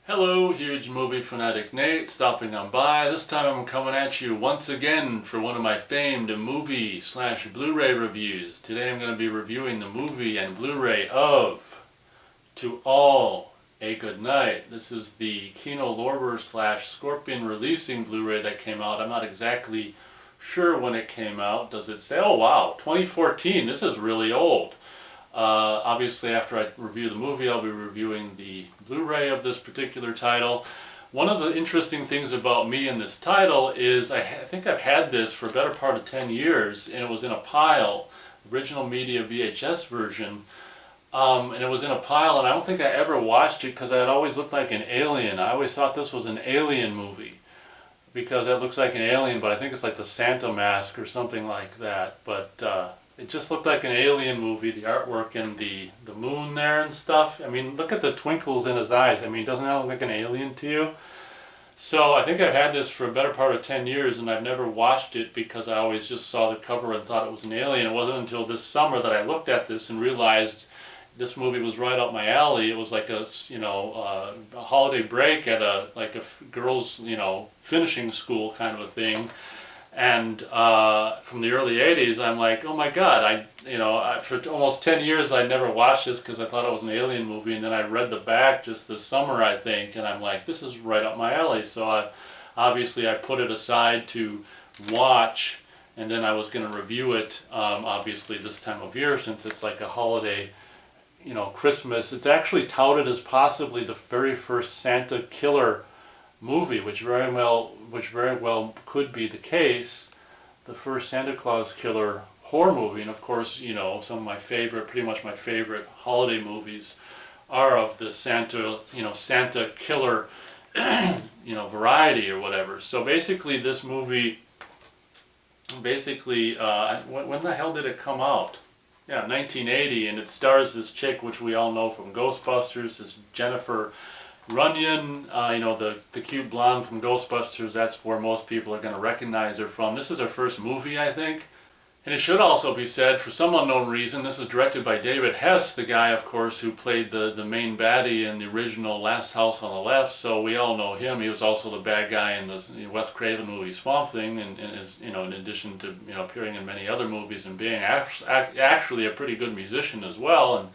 Hello, huge movie fanatic Nate, stopping on by. This time I'm coming at you once again for one of my famed movie/Blu-ray reviews. Today I'm going to be reviewing the movie and Blu-ray of To All a Good Night. This is the Kino Lorber/Scorpion releasing Blu-ray that came out. I'm not exactly sure when it came out. Does it say? Oh wow, 2014. This is really old. Obviously, after I review the movie, I'll be reviewing the Blu-ray of this particular title. One of the interesting things about me in this title is I think I've had this for a better part of 10 years, and it was in a pile, original media VHS version, and it was in a pile, and I don't think I ever watched it because it always looked like an alien. I always thought this was an alien movie because it looks like an alien, but I think it's like the Santa mask or something like that. But it just looked like an alien movie, the artwork and the moon there and stuff. I mean, look at the twinkles in his eyes. I mean, doesn't that look like an alien to you? So I think I've had this for a better part of 10 years and I've never watched it because I always just saw the cover and thought it was an alien. It wasn't until this summer that I looked at this and realized this movie was right up my alley. It was like a holiday break at a girls' finishing school kind of a thing. And from the early 80s, I'm like, oh my God, for almost 10 years I never watched this because I thought it was an alien movie, and then I read the back just this summer, I think, and I'm like, this is right up my alley. So obviously I put it aside to watch, and then I was going to review it, obviously this time of year since it's like a holiday, Christmas. It's actually touted as possibly the very first Santa killer movie, which very well could be the case. The first Santa Claus killer horror movie, and of course, some of my favorite, pretty much my favorite holiday movies are of the Santa killer, variety or whatever. So basically, this movie, when the hell did it come out? Yeah, 1980, and it stars this chick, which we all know from Ghostbusters, this Jennifer Runyon, the cute blonde from Ghostbusters. That's where most people are going to recognize her from. This is her first movie, I think. And it should also be said, for some unknown reason, this is directed by David Hess, the guy, of course, who played the main baddie in the original Last House on the Left. So we all know him. He was also the bad guy in the Wes Craven movie Swamp Thing, and is, in addition to appearing in many other movies and being actually a pretty good musician as well. And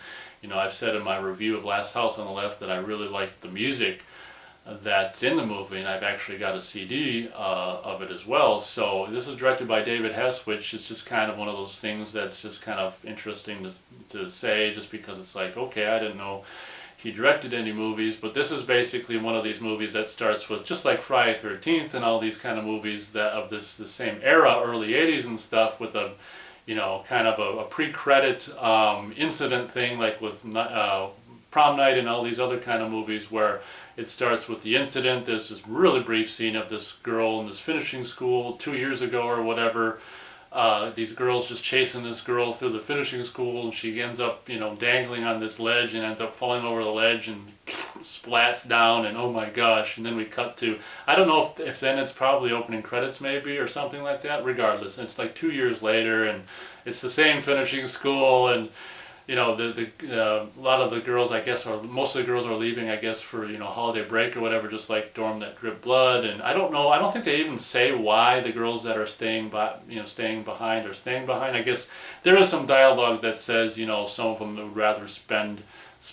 I've said in my review of Last House on the Left that I really liked the music that's in the movie, and I've actually got a CD of it as well. So this is directed by David Hess, which is just kind of one of those things that's just kind of interesting to say, just because it's like, okay, I didn't know he directed any movies, but this is basically one of these movies that starts with, just like Friday 13th and all these kind of movies that of the same era, early 80s and stuff, with a kind of a pre-credit incident thing, like with Prom Night and all these other kind of movies, where it starts with the incident. There's this really brief scene of this girl in this finishing school 2 years ago or whatever. These girls just chasing this girl through the finishing school, and she ends up, dangling on this ledge and ends up falling over the ledge and splats down, and oh my gosh. And then we cut to, I don't know if then it's probably opening credits maybe or something like that. Regardless, it's like 2 years later, and it's the same finishing school, and a lot of the girls, I guess, or most of the girls are leaving, I guess, for holiday break or whatever, just like Dorm That Drip Blood. And I don't know, I don't think they even say why the girls that are staying behind are staying behind. I guess there is some dialogue that says some of them would rather spend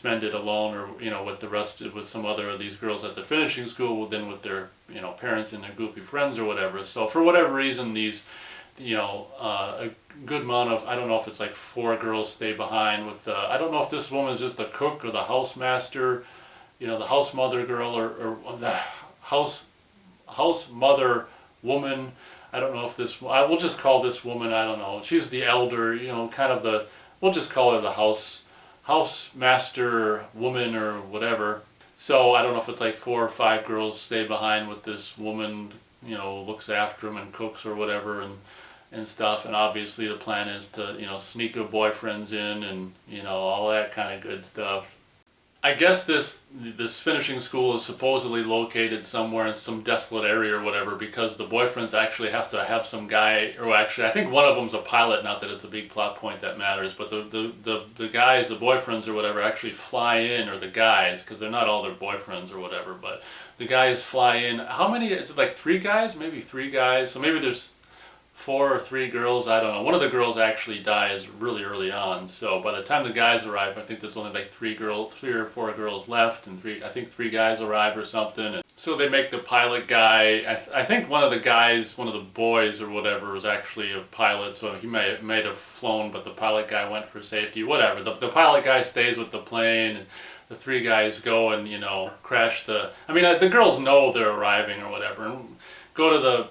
it alone, or with some other of these girls at the finishing school than with their parents and their goofy friends or whatever. So for whatever reason, these a good amount of, I don't know if it's like 4 girls stay behind with, I don't know if this woman is just the cook or the housemaster, the house mother girl, or the house mother woman. I don't know if I will just call this woman, I don't know, she's the elder, kind of we'll just call her the housemaster woman or whatever. So I don't know if it's like 4 or 5 girls stay behind with this woman, looks after them and cooks or whatever, and stuff. And obviously the plan is to sneak her boyfriends in, and all that kind of good stuff. I guess this finishing school is supposedly located somewhere in some desolate area or whatever, because the boyfriends actually have to have some guy, or actually I think one of them's a pilot, not that it's a big plot point that matters, but the guys, the boyfriends or whatever, actually fly in, or the guys, because they're not all their boyfriends or whatever, but the guys fly in. How many, is it like 3 guys? Maybe 3 guys, so maybe there's 4 or 3 girls, I don't know. One of the girls actually dies really early on, so by the time the guys arrive, I think there's only like 3 or 4 girls left, and I think 3 guys arrive or something. And so they make the pilot guy, I think one of the guys, one of the boys or whatever, was actually a pilot, so he may have flown, but the pilot guy went for safety, whatever. The pilot guy stays with the plane, and the 3 guys go and, crash the girls know they're arriving or whatever, and go to the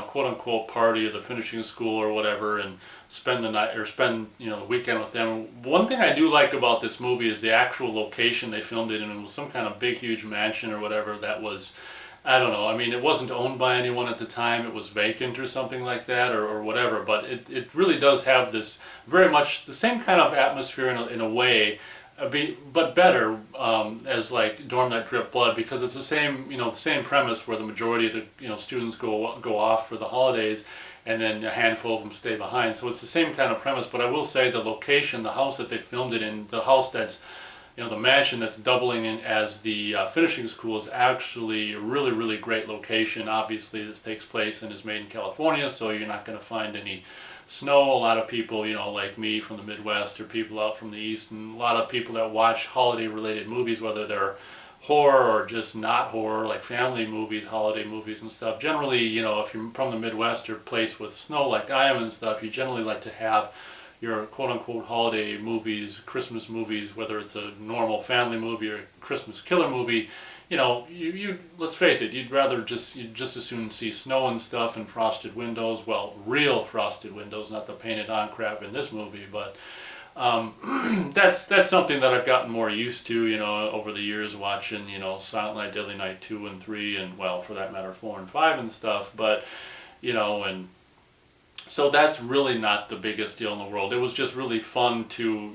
quote unquote party or the finishing school or whatever, and spend the night, or spend, the weekend with them. One thing I do like about this movie is the actual location they filmed it in. It was some kind of big, huge mansion or whatever that was, I don't know, I mean, it wasn't owned by anyone at the time, it was vacant or something like that, or whatever, but it really does have this very much the same kind of atmosphere in a way, but better, as like Dorm That Drip Blood, because it's the same premise, where the majority of the students go off for the holidays, and then a handful of them stay behind. So it's the same kind of premise. But I will say the location, the house that they filmed it in, the house that's, the mansion that's doubling in as the finishing school, is actually a really, really great location. Obviously, this takes place and is made in California, so you're not going to find any snow. A lot of people, like me from the Midwest, or people out from the East, and a lot of people that watch holiday-related movies, whether they're horror or just not horror, like family movies, holiday movies and stuff. Generally, if you're from the Midwest or place with snow like I am and stuff, you generally like to have your quote-unquote holiday movies, Christmas movies, whether it's a normal family movie or a Christmas killer movie. You let's face it, you'd just as soon see snow and stuff and frosted windows. Well, real frosted windows, not the painted on crap in this movie, but that's something that I've gotten more used to, over the years, watching, Silent Night, Deadly Night 2 and 3, and, well, for that matter, 4 and 5 and stuff, but, and so that's really not the biggest deal in the world. It was just really fun to,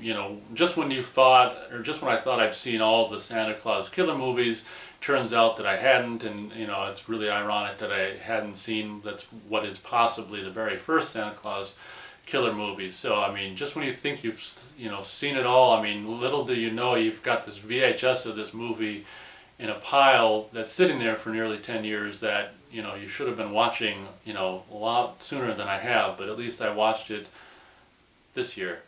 just when I thought I've seen all of the Santa Claus killer movies, turns out that I hadn't, and, it's really ironic that I hadn't seen that's what is possibly the very first Santa Claus killer movies. So, I mean, just when you think you've, seen it all, I mean, little do you know you've got this VHS of this movie in a pile that's sitting there for nearly 10 years that, you should have been watching, a lot sooner than I have, but at least I watched it this year.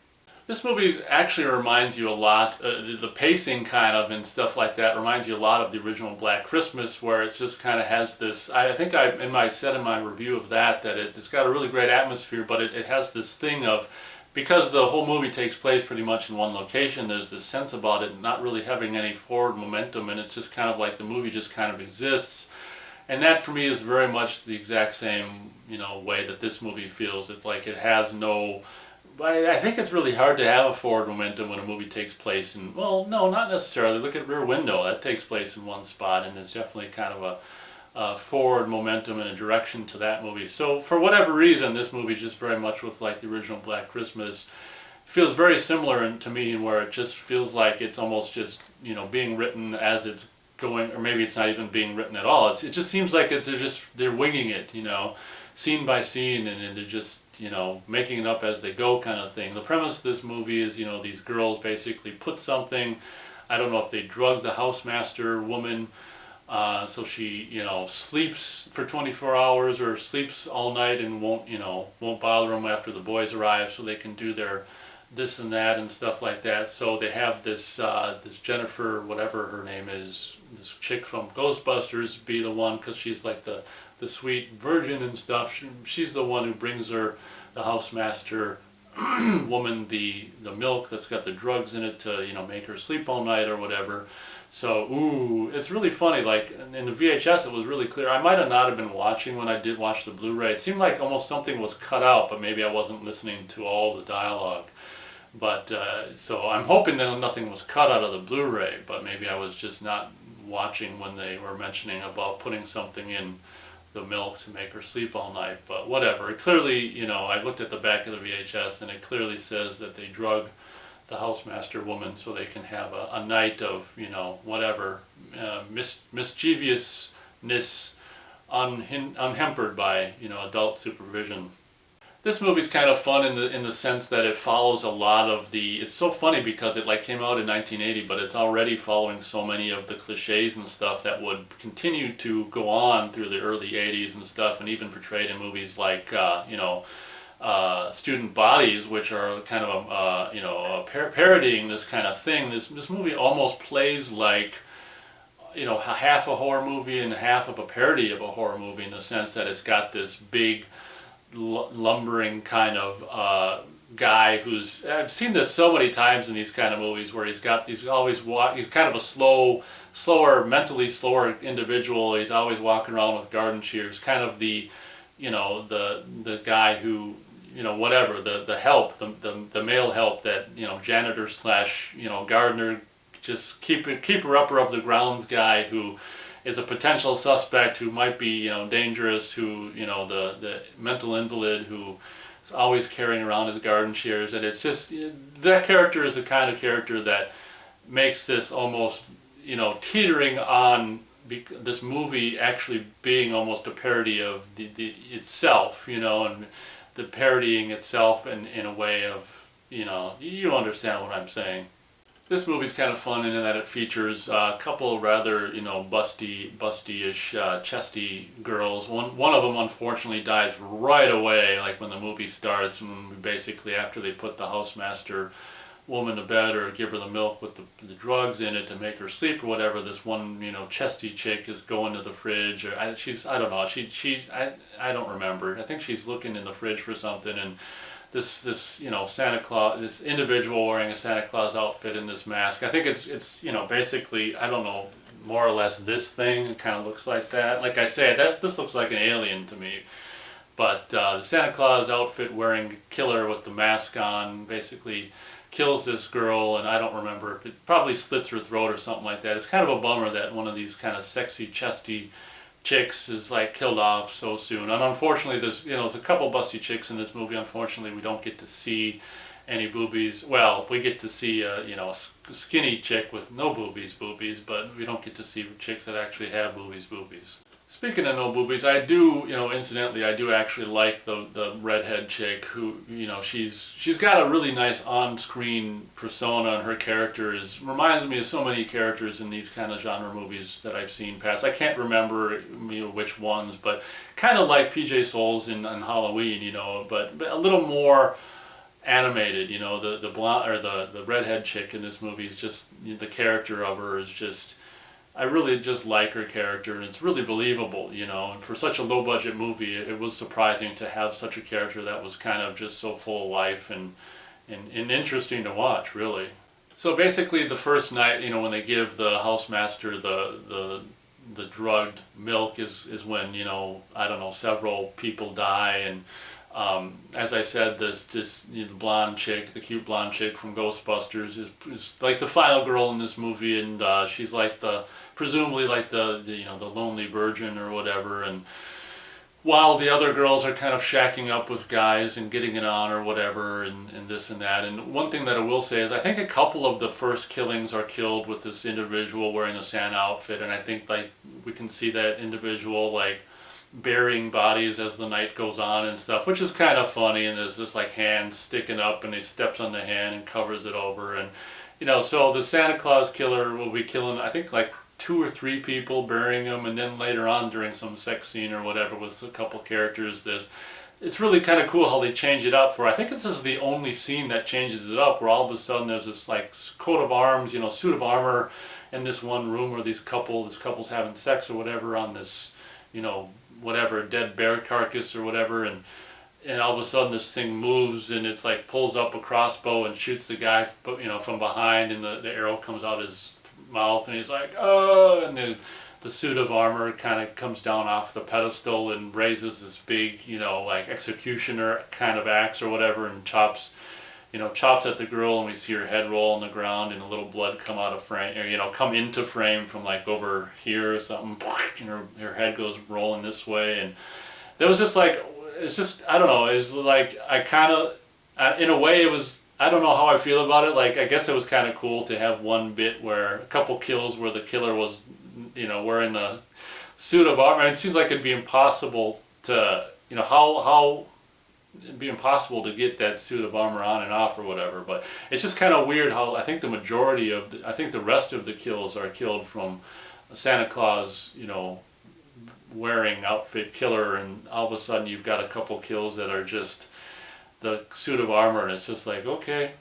This movie actually reminds you a lot, the pacing kind of and stuff like that reminds you a lot of the original Black Christmas, where it just kind of has this, I think I said in my review of that it's got a really great atmosphere, but it has this thing of, because the whole movie takes place pretty much in one location, there's this sense about it not really having any forward momentum, and it's just kind of like the movie just kind of exists. And that for me is very much the exact same, way that this movie feels. It's like it has no, I think it's really hard to have a forward momentum when a movie takes place in, well, no, not necessarily. Look at Rear Window. That takes place in one spot, and there's definitely kind of a forward momentum and a direction to that movie. So for whatever reason, this movie, just very much with like the original Black Christmas, feels very similar to me, where it just feels like it's almost just, being written as it's going, or maybe it's not even being written at all. It just seems like they're winging it, scene by scene, and they're just, making it up as they go kind of thing. The premise of this movie is, these girls basically put something, I don't know if they drug the housemaster woman, so she, sleeps for 24 hours or sleeps all night and won't bother them after the boys arrive, so they can do their this and that and stuff like that. So they have this this Jennifer, whatever her name is, this chick from Ghostbusters, be the one, because she's like the sweet virgin and stuff. She's the one who brings her, the housemaster woman, the milk that's got the drugs in it to make her sleep all night or whatever. So, ooh, it's really funny. Like in the VHS, it was really clear. I might have not have been watching when I did watch the Blu-ray. It seemed like almost something was cut out, but maybe I wasn't listening to all the dialogue. But so I'm hoping that nothing was cut out of the Blu-ray, but maybe I was just not watching when they were mentioning about putting something in the milk to make her sleep all night. But whatever. It clearly, I looked at the back of the VHS, and it clearly says that they drug the housemaster woman so they can have a night of, you know, whatever, mischievousness unhampered by, you know, adult supervision. This movie's kind of fun in the sense that it follows a lot of the. It's so funny because it like came out in 1980, but it's already following so many of the cliches and stuff that would continue to go on through the early 80s and stuff, and even portrayed in movies like you know, Student Bodies, which are kind of you know, parodying this kind of thing. This movie almost plays like, you know, half a horror movie and half of a parody of a horror movie, in the sense that it's got this big lumbering kind of guy who's, I've seen this so many times in these kind of movies, where he's got these he's kind of a mentally slower individual. He's always walking around with garden shears, kind of the, you know, the guy who, you know, whatever, the help, the male help, that, you know, janitor slash, you know, gardener, just keeper upper of the grounds guy, who is a potential suspect, who might be, you know, dangerous, who, you know, the mental invalid who is always carrying around his garden shears. And it's just, that character is the kind of character that makes this almost, you know, teetering on this movie actually being almost a parody of the itself, you know, and the parodying itself in a way of, you know, you understand what I'm saying. This movie's kind of fun in that it features a couple rather, you know, busty-ish, chesty girls. One of them unfortunately dies right away, like when the movie starts, and basically after they put the housemaster woman to bed or give her the milk with the drugs in it to make her sleep or whatever. This one, you know, chesty chick is going to the fridge, or I don't know, I don't remember. I think she's looking in the fridge for something, and this you know, Santa Claus, this individual wearing a Santa Claus outfit and this mask. I think it's you know, basically, I don't know, more or less this thing. It kind of looks like that. Like I say, this looks like an alien to me. But the Santa Claus outfit wearing killer with the mask on basically kills this girl, and I don't remember if it probably slits her throat or something like that. It's kind of a bummer that one of these kind of sexy, chesty chicks is like killed off so soon. And unfortunately, there's a couple busty chicks in this movie. Unfortunately, we don't get to see any boobies. Well, we get to see a skinny chick with no boobies, but we don't get to see chicks that actually have boobies. Speaking of no boobies, I do, incidentally, I do actually like the redhead chick who, she's got a really nice on-screen persona, and her character reminds me of so many characters in these kind of genre movies that I've seen past. I can't remember which ones, but kind of like PJ Souls in Halloween, but a little more animated. The blonde or the redhead chick in this movie is just, the character of her is just, I really just like her character, and it's really believable, and for such a low-budget movie, it was surprising to have such a character that was kind of just so full of life and interesting to watch, really. So basically, the first night, when they give the housemaster the drugged milk is when, I don't know, several people die, and as I said, the blonde chick, the cute blonde chick from Ghostbusters is like the final girl in this movie, and she's like presumably like the lonely virgin or whatever, and while the other girls are kind of shacking up with guys and getting it on or whatever, and this and that. And one thing that I will say is I think a couple of the first killings are killed with this individual wearing a Santa outfit, and I think like we can see that individual like burying bodies as the night goes on and stuff, which is kind of funny. And there's this like hand sticking up, and he steps on the hand and covers it over, and so the Santa Claus killer will be killing, I think, like 2 or 3 people, burying them, and then later on during some sex scene or whatever with a couple characters, it's really kind of cool how they change it up. I think this is the only scene that changes it up, where all of a sudden there's this like coat of arms, suit of armor in this one room where this couple's having sex or whatever on this, whatever, dead bear carcass or whatever, and all of a sudden this thing moves, and it's like pulls up a crossbow and shoots the guy, from behind, and the arrow comes out his mouth, and he's like, oh, and the suit of armor kind of comes down off the pedestal and raises this big, like executioner kind of axe or whatever, and chops at the girl, and we see her head roll on the ground, and a little blood come out of frame, or come into frame from like over here or something, and her head goes rolling this way, and there was just like, it's just, I don't know, it's like, I kind of, in a way it was, I don't know how I feel about it. Like, I guess it was kind of cool to have one bit where a couple kills where the killer was, you know, wearing the suit of armor. It seems like it'd be impossible to, you know, how it'd be impossible to get that suit of armor on and off or whatever. But it's just kind of weird how I think the majority of, I think the rest of the kills are killed from Santa Claus, you know, wearing outfit killer, and all of a sudden you've got a couple kills that are just the suit of armor, and it's just like, okay.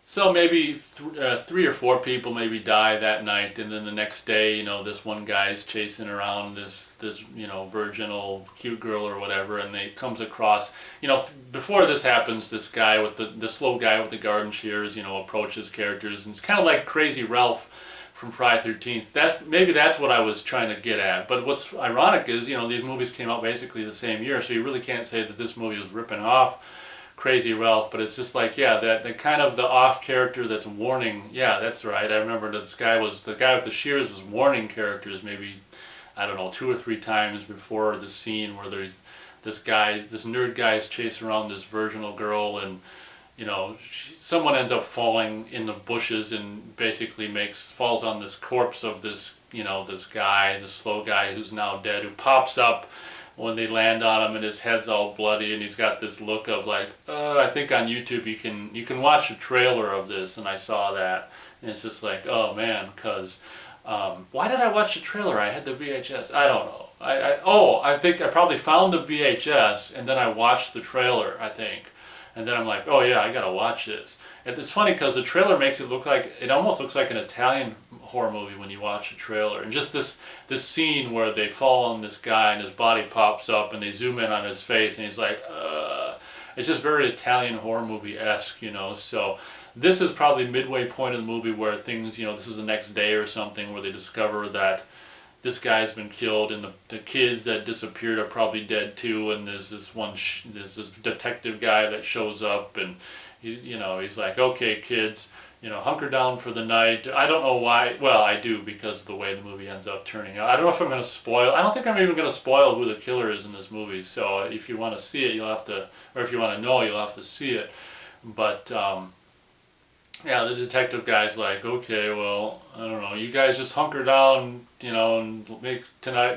So maybe 3 or 4 people maybe die that night, and then the next day, you know, this one guy's chasing around this you know, virginal cute girl or whatever, and they comes across, you know, before this happens, this guy with the slow guy with the garden shears, you know, approaches characters, and it's kind of like Crazy Ralph from Friday 13th. Maybe that's what I was trying to get at. But what's ironic is, you know, these movies came out basically the same year, so you really can't say that this movie was ripping off Crazy Ralph, but it's just like, yeah, that kind of the off character that's warning. Yeah, that's right. I remember this guy was, the guy with the shears was warning characters maybe, I don't know, 2 or 3 times before the scene where there's this guy, this nerd guy is chasing around this virginal girl, and you know, someone ends up falling in the bushes and basically falls on this corpse of this, you know, this guy, the slow guy who's now dead, who pops up when they land on him, and his head's all bloody, and he's got this look of like, I think on YouTube you can watch a trailer of this, and I saw that, and it's just like, oh man, because why did I watch the trailer? I had the VHS. I don't know. I think I probably found the VHS, and then I watched the trailer, I think. And then I'm like, oh yeah, I gotta watch this. And it's funny because the trailer makes it look like, it almost looks like an Italian horror movie when you watch the trailer. And just this scene where they fall on this guy and his body pops up and they zoom in on his face and he's like, it's just very Italian horror movie-esque, you know. So this is probably midway point of the movie where things, you know, this is the next day or something where they discover that this guy's been killed, and the kids that disappeared are probably dead too, and there's this there's this detective guy that shows up, and you know, he's like, okay kids, you know, hunker down for the night. I don't know why, well I do, because of the way the movie ends up turning out. I don't know if I'm going to spoil, I don't think I'm even going to spoil who the killer is in this movie, so if you want to see it you'll have to, or if you want to know you'll have to see it. But yeah, the detective guy's like, okay, well, I don't know, you guys just hunker down, you know, and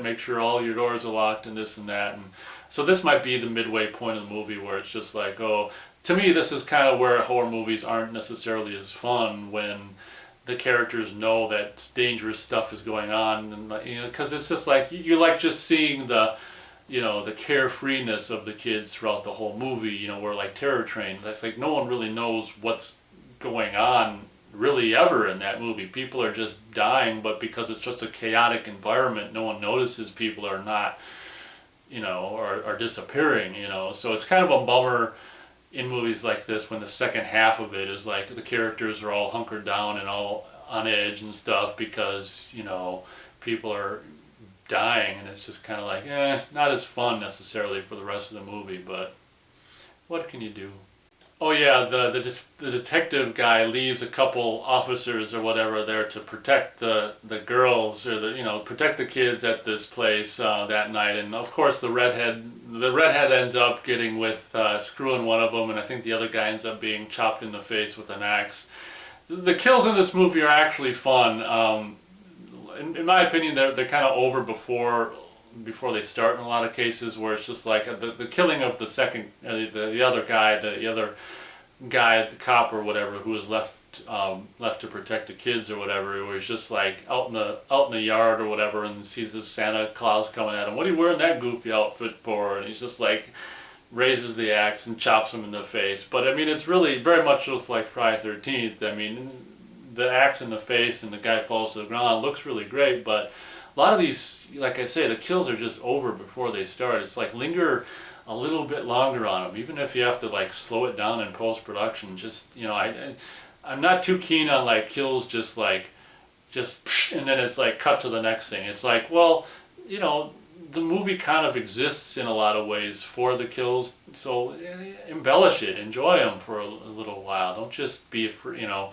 make sure all your doors are locked and this and that. And so this might be the midway point of the movie where it's just like, oh, to me this is kind of where horror movies aren't necessarily as fun, when the characters know that dangerous stuff is going on, and you know, because it's just like, you like just seeing the, you know, the carefreeness of the kids throughout the whole movie, you know, where like Terror Train, that's like no one really knows what's going on really ever in that movie. People are just dying, but because it's just a chaotic environment, no one notices people are not, you know, are disappearing, you know. So it's kind of a bummer in movies like this when the second half of it is like the characters are all hunkered down and all on edge and stuff because, you know, people are dying, and it's just kind of like, not as fun necessarily for the rest of the movie, but what can you do? Oh yeah, the detective guy leaves a couple officers or whatever there to protect the girls, or you know, protect the kids at this place that night, and of course the redhead ends up getting with screwing one of them, and I think the other guy ends up being chopped in the face with an axe. The kills in this movie are actually fun. In my opinion, they're kind of over before they start in a lot of cases, where it's just like the killing of the second, the other guy, the cop or whatever, who was left to protect the kids or whatever, where he's just like out in the yard or whatever, and sees this Santa Claus coming at him. What are you wearing that goofy outfit for? And he's just like raises the axe and chops him in the face. But I mean, it's really very much looks like Friday 13th. I mean, the axe in the face and the guy falls to the ground. It looks really great, but a lot of these, like I say, the kills are just over before they start. It's like linger a little bit longer on them, even if you have to like slow it down in post-production. Just, you know, I'm not too keen on like kills just and then it's like cut to the next thing. It's like, well, you know, the movie kind of exists in a lot of ways for the kills, so embellish it, enjoy them for a little while. Don't just be, you know,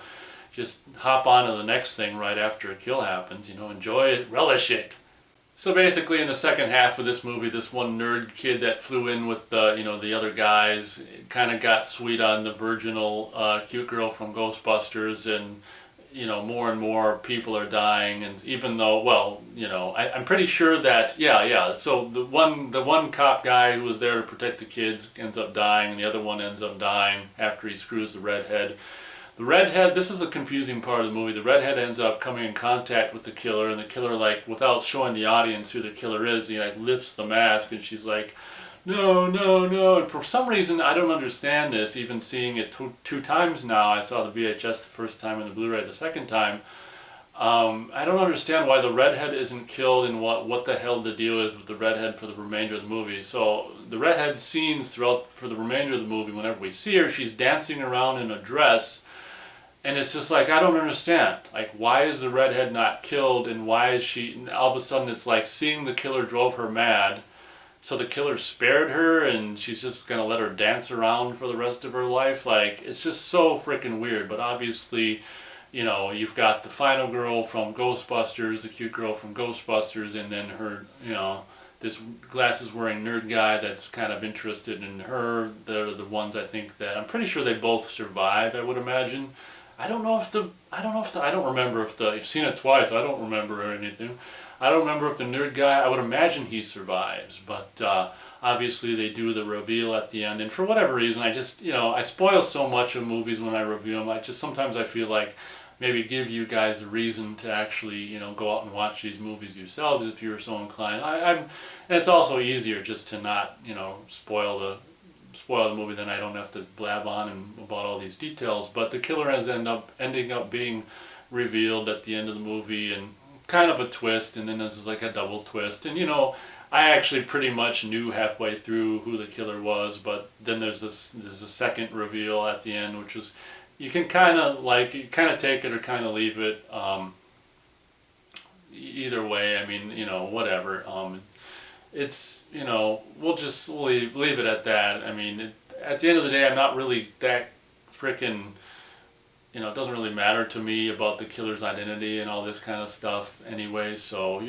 just hop on to the next thing right after a kill happens. You know, enjoy it, relish it. So basically, in the second half of this movie, this one nerd kid that flew in with the other guys kind of got sweet on the virginal cute girl from Ghostbusters, and more and more people are dying. And even though, well, I'm pretty sure that yeah. So the one cop guy who was there to protect the kids ends up dying, and the other one ends up dying after he screws the redhead. The redhead, this is the confusing part of the movie. The redhead ends up coming in contact with the killer, and the killer, like, without showing the audience who the killer is, he like lifts the mask, and she's like, no, no, no. And for some reason, I don't understand this, even seeing it two times now. I saw the VHS the first time and the Blu-ray the second time. I don't understand why the redhead isn't killed, and what the hell the deal is with the redhead for the remainder of the movie. So the redhead scenes throughout for the remainder of the movie, whenever we see her, she's dancing around in a dress. And it's just like, I don't understand. Like, why is the redhead not killed, and why is she... all of a sudden, it's like seeing the killer drove her mad. So the killer spared her, and she's just going to let her dance around for the rest of her life. Like, it's just so freaking weird. But obviously, you've got the final girl from Ghostbusters, the cute girl from Ghostbusters, and then her, this glasses-wearing nerd guy that's kind of interested in her. They're the ones, I think, that... I'm pretty sure they both survive, I would imagine. I don't remember if I've seen it twice, I don't remember or anything. I don't remember if the nerd guy, I would imagine he survives, but obviously they do the reveal at the end, and for whatever reason, I just, I spoil so much of movies when I review them. Sometimes I feel like maybe give you guys a reason to actually, go out and watch these movies yourselves if you're so inclined. And it's also easier just to not, spoil the movie, then I don't have to blab on and about all these details. But the killer has ending up being revealed at the end of the movie, and kind of a twist, and then there's like a double twist. And I actually pretty much knew halfway through who the killer was, but then there's a second reveal at the end, which is, you can kind of take it or kind of leave it. Either way, I mean, whatever. We'll just leave it at that. I mean, at the end of the day, I'm not really that frickin', it doesn't really matter to me about the killer's identity and all this kind of stuff anyway, so,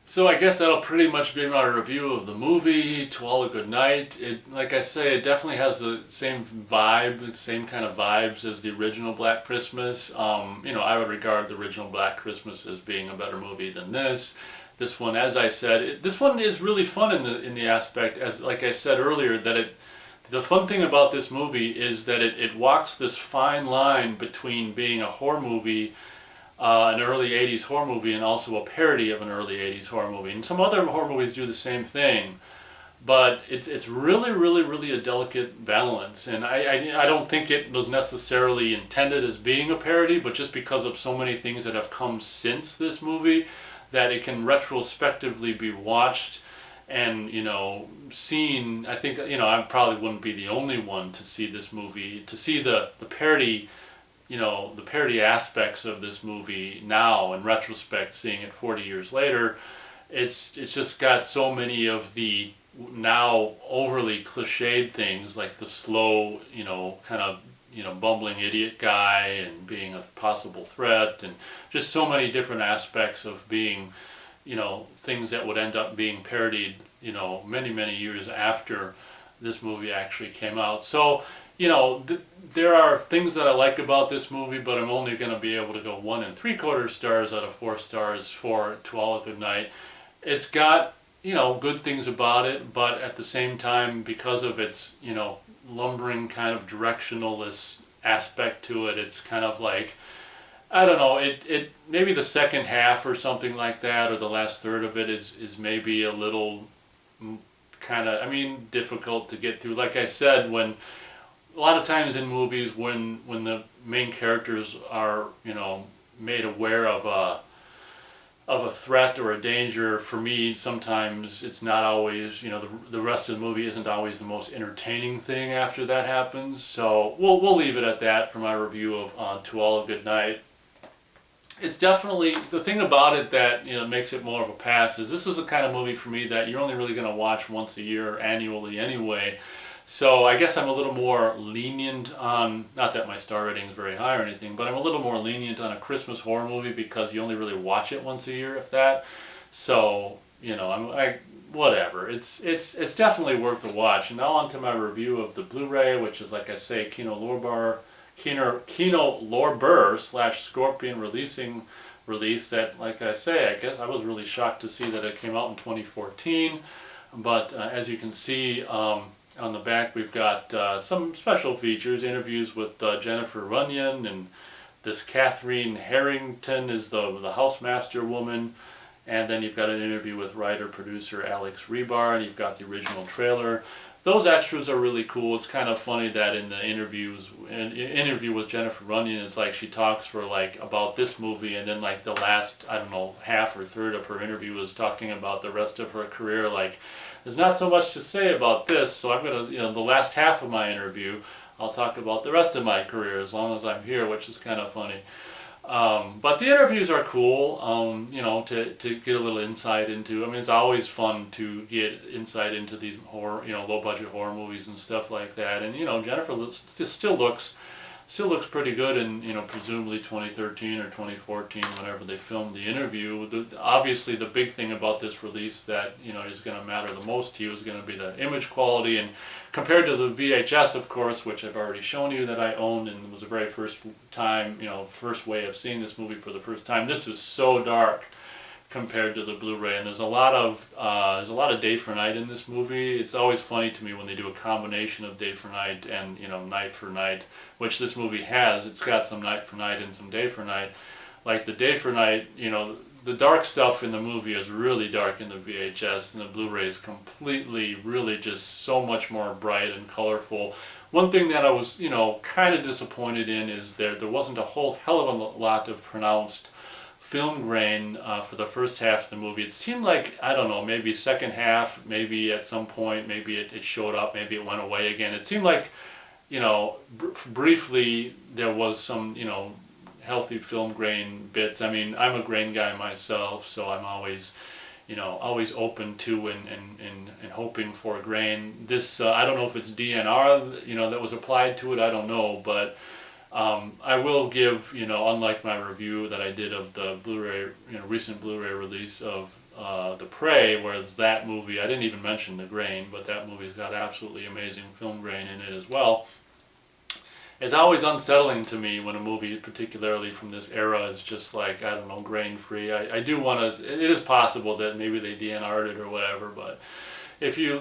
So I guess that'll pretty much be my review of the movie, To All a Good Night. Like I say, it definitely has the same vibe, same kind of vibes as the original Black Christmas. I would regard the original Black Christmas as being a better movie than this. This one, as I said, this one is really fun in the aspect, as like I said earlier, that the fun thing about this movie is that it walks this fine line between being a horror movie, an early 80s horror movie, and also a parody of an early 80s horror movie. And some other horror movies do the same thing, but it's really, really, really a delicate balance. And I don't think it was necessarily intended as being a parody, but just because of so many things that have come since this movie, that it can retrospectively be watched and, seen. I think, I probably wouldn't be the only one to see this movie, to see the parody, the parody aspects of this movie now in retrospect, seeing it 40 years later. It's just got so many of the now overly cliched things, like the slow, kind of, bumbling idiot guy and being a possible threat, and just so many different aspects of being, things that would end up being parodied, many, many years after this movie actually came out. So, there are things that I like about this movie, but I'm only going to be able to go 1 3/4 stars out of 4 stars for To All a Good Night. It's got, good things about it, but at the same time, because of its, lumbering kind of directionalist aspect to it, it's kind of like, I don't know, it maybe the second half or something like that, or the last third of it is maybe a little kind of, difficult to get through. Like I said, when a lot of times in movies, when the main characters are, made aware of a threat or a danger, for me, sometimes it's not always, the rest of the movie isn't always the most entertaining thing after that happens. So we'll leave it at that for my review of To All a Good Night. It's definitely, the thing about it that, makes it more of a pass is this is a kind of movie for me that you're only really going to watch once a year annually anyway. So I guess I'm a little more lenient on, not that my star rating is very high or anything, but I'm a little more lenient on a Christmas horror movie because you only really watch it once a year, if that. So, you know, whatever. It's definitely worth a watch. And now on to my review of the Blu-ray, which is, like I say, Kino Lorber / Scorpion release that, like I say, I guess I was really shocked to see that it came out in 2014. But as you can see, on the back we've got some special features, interviews with Jennifer Runyon, and this Catherine Harrington is the housemaster woman. And then you've got an interview with writer-producer Alex Rebar, and you've got the original trailer. Those extras are really cool. It's kind of funny that in the interview with Jennifer Runyon, it's like she talks for like about this movie, and then like the last, I don't know, half or third of her interview is talking about the rest of her career. Like, there's not so much to say about this, so I'm gonna, you know, the last half of my interview, I'll talk about the rest of my career as long as I'm here, which is kind of funny. But the interviews are cool, you know, to get a little insight into. I mean, it's always fun to get insight into these horror, you know, low-budget horror movies and stuff like that. And, you know, Jennifer still looks pretty good in, you know, presumably 2013 or 2014, whenever they filmed the interview. Obviously, the big thing about this release that, you know, is going to matter the most to you is going to be the image quality. And compared to the VHS, of course, which I've already shown you that I owned and was the very first time, you know, first way of seeing this movie for the first time, this is so dark compared to the Blu-ray, and there's a lot of day for night in this movie. It's always funny to me when they do a combination of day for night and, you know, night for night, which this movie has. It's got some night for night and some day for night. Like the day for night, you know, the dark stuff in the movie is really dark in the VHS, and the Blu-ray is completely, really just so much more bright and colorful. One thing that I was, you know, kind of disappointed in is there wasn't a whole hell of a lot of pronounced film grain for the first half of the movie. It seemed like, I don't know, maybe second half, maybe at some point, maybe it showed up, maybe it went away again. It seemed like, you know, briefly there was some, you know, healthy film grain bits. I mean, I'm a grain guy myself, so I'm always, you know, always open to and hoping for grain. This, I don't know if it's DNR, you know, that was applied to it, I don't know, but I will give, you know, unlike my review that I did of the Blu-ray, you know, recent Blu-ray release of The Prey, whereas that movie, I didn't even mention the grain, but that movie's got absolutely amazing film grain in it as well. It's always unsettling to me when a movie, particularly from this era, is just like, I don't know, grain-free. I do want to, it is possible that maybe they DNR'd it or whatever, but if you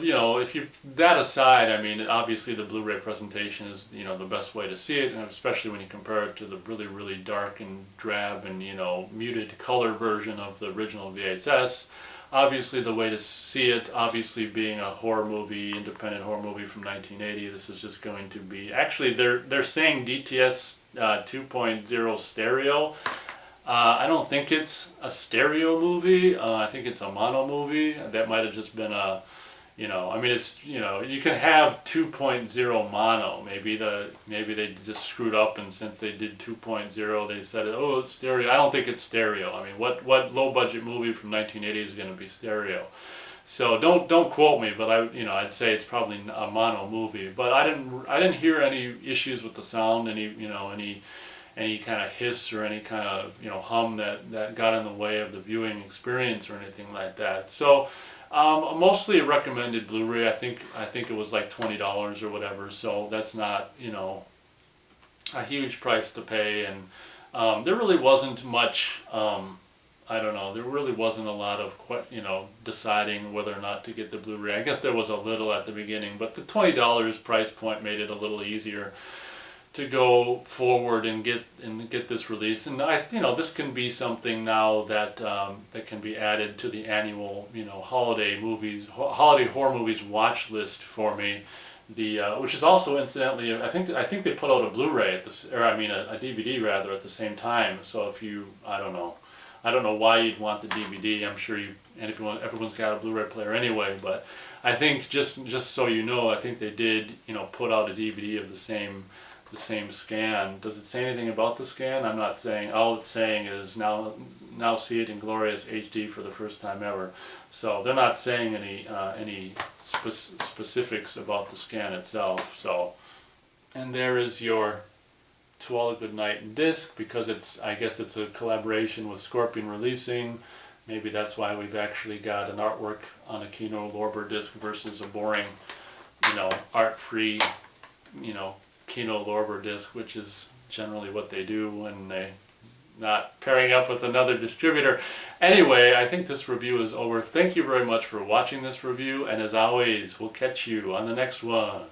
that aside, I mean, obviously the Blu-ray presentation is, you know, the best way to see it, and especially when you compare it to the really, really dark and drab and, you know, muted color version of the original VHS. Obviously the way to see it, obviously being a horror movie, independent horror movie from 1980, this is just going to be, actually they're saying DTS 2.0 stereo. I don't think it's a stereo movie. I think it's a mono movie. That might have just been a, you know, I mean, it's, you know, you can have 2.0 mono. Maybe they just screwed up, and since they did 2.0, they said, oh, it's stereo. I don't think it's stereo. I mean, what low budget movie from 1980 is going to be stereo? So don't quote me, but I'd say it's probably a mono movie. But I didn't hear any issues with the sound, any kind of hiss or any kind of, you know, hum that got in the way of the viewing experience or anything like that. So mostly a recommended Blu-ray. I think it was like $20 or whatever. So that's not, you know, a huge price to pay. And there really wasn't much. I don't know. There really wasn't a lot of, you know, deciding whether or not to get the Blu-ray. I guess there was a little at the beginning, but the $20 price point made it a little easier to go forward and get this release. And you know, this can be something now that that can be added to the annual, you know, holiday horror movies watch list for me. Which is also, incidentally, I think they put out a Blu-ray at this, or I mean a DVD rather, at the same time. So if you, I don't know why you'd want the DVD. I'm sure everyone's got a Blu-ray player anyway. But I think just so you know, I think they did, you know, put out a DVD of the same scan. Does it say anything about the scan? I'm not saying. All it's saying is now see it in glorious HD for the first time ever. So they're not saying any specifics about the scan itself. So, and there is your To All a Good Night disc, because I guess it's a collaboration with Scorpion Releasing. Maybe that's why we've actually got an artwork on a Kino Lorber disc versus a boring, art-free, Kino Lorber disc, which is generally what they do when they not pairing up with another distributor. Anyway, I think this review is over. Thank you very much for watching this review, and as always, we'll catch you on the next one.